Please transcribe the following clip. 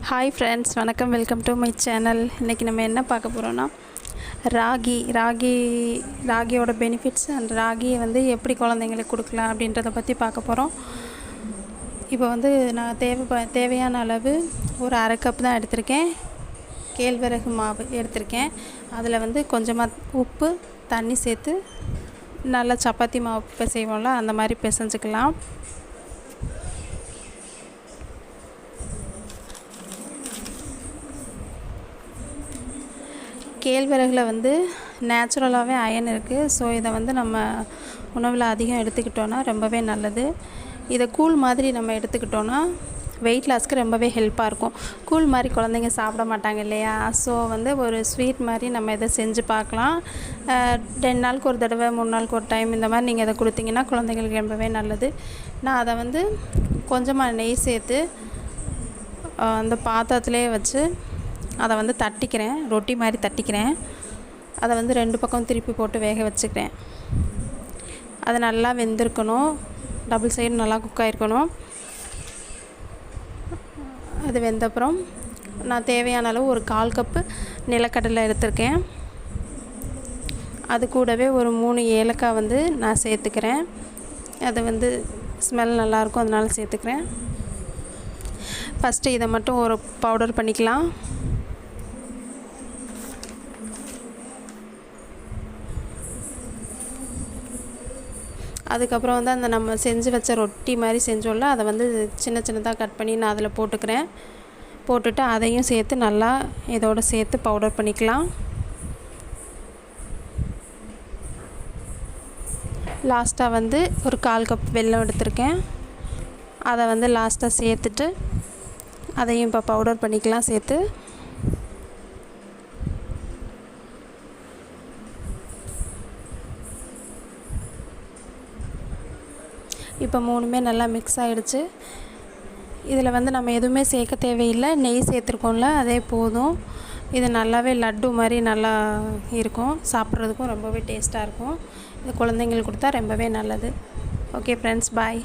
Hi friends, வணக்கம். Welcome to my channel. இன்றைக்கி நம்ம என்ன பார்க்க போகிறோன்னா ராகியோட பெனிஃபிட்ஸ் அண்ட் ராகியை வந்து எப்படி குழந்தைங்களுக்கு கொடுக்கலாம் அப்படின்றத பற்றி பார்க்க போகிறோம். இப்போ வந்து நான் தேவையான அளவு ஒரு அரை கப் தான் எடுத்திருக்கேன். கேழ்வரகு மாவு எடுத்திருக்கேன். அதில் வந்து கொஞ்சமாக உப்பு, தண்ணி சேர்த்து நல்லா சப்பாத்தி மாவு பிசைவோம்ல, அந்த மாதிரி பிசைஞ்சிக்கலாம். கேழ்வரகில் வந்து நேச்சுரலாகவே அயன் இருக்குது. ஸோ இதை வந்து நம்ம உணவில் அதிகம் எடுத்துக்கிட்டோன்னா ரொம்பவே நல்லது. இதை கூழ் மாதிரி நம்ம எடுத்துக்கிட்டோன்னா வெயிட் லாஸ்க்கு ரொம்பவே ஹெல்ப்பாக இருக்கும். கூழ் மாதிரி குழந்தைங்க சாப்பிட மாட்டாங்க இல்லையா? ஸோ வந்து ஒரு ஸ்வீட் மாதிரி நம்ம இதை செஞ்சு பார்க்கலாம். 2 நாளுக்கு ஒரு தடவை, 3 நாளுக்கு ஒரு டைம் இந்த மாதிரி நீங்கள் இதை கொடுத்தீங்கன்னா குழந்தைங்களுக்கு ரொம்பவே நல்லது. நான் அதை வந்து கொஞ்சமாக நெய் சேர்த்து அந்த பாத்திரத்துலேயே வச்சு அதை வந்து தட்டிக்கிறேன். ரொட்டி மாதிரி தட்டிக்கிறேன். அதை வந்து 2 பக்கம் திருப்பி போட்டு வேக வச்சுக்கிறேன். அது நல்லா வெந்திருக்கணும். டபுள் சைடு நல்லா குக் ஆகிருக்கணும். அது வெந்தப்புறம் நான் தேவையான அளவு ஒரு 1/4 கப்பு நிலக்கடலை எடுத்திருக்கேன். அது கூடவே ஒரு 3 ஏலக்காய் வந்து நான் சேர்த்துக்கிறேன். அது வந்து ஸ்மெல் நல்லாயிருக்கும், அதனால சேர்த்துக்கிறேன். ஃபஸ்ட்டு இதை மட்டும் ஒரு பவுடர் பண்ணிக்கலாம். அதுக்கப்புறம் வந்து அந்த நம்ம செஞ்சு வச்ச ரொட்டி மாதிரி செஞ்சோம்ல, அதை வந்து சின்ன சின்னதாக கட் பண்ணி நான் அதில் போட்டுக்கிறேன். போட்டுட்டு அதையும் சேர்த்து நல்லா இதோடு சேர்த்து பவுடர் பண்ணிக்கலாம். லாஸ்ட்டாக வந்து ஒரு 1/4 கப் வெல்லம் எடுத்திருக்கேன். அதை வந்து லாஸ்ட்டாக சேர்த்துட்டு அதையும் இப்போ பவுடர் பண்ணிக்கலாம் சேர்த்து. இப்போ 3மே நல்லா மிக்ஸ் ஆகிடுச்சு. இதில் வந்து நம்ம எதுவுமே சேர்க்க தேவையில்லை. நெய் சேர்த்துருக்கோம்ல, அதே போதும். இது நல்லாவே லட்டு மாதிரி நல்லா இருக்கும். சாப்பிட்றதுக்கும் ரொம்பவே டேஸ்ட்டாக இருக்கும். இது குழந்தைங்களுக்கு கொடுத்தா ரொம்பவே நல்லது. ஓகே ஃப்ரெண்ட்ஸ், பாய்.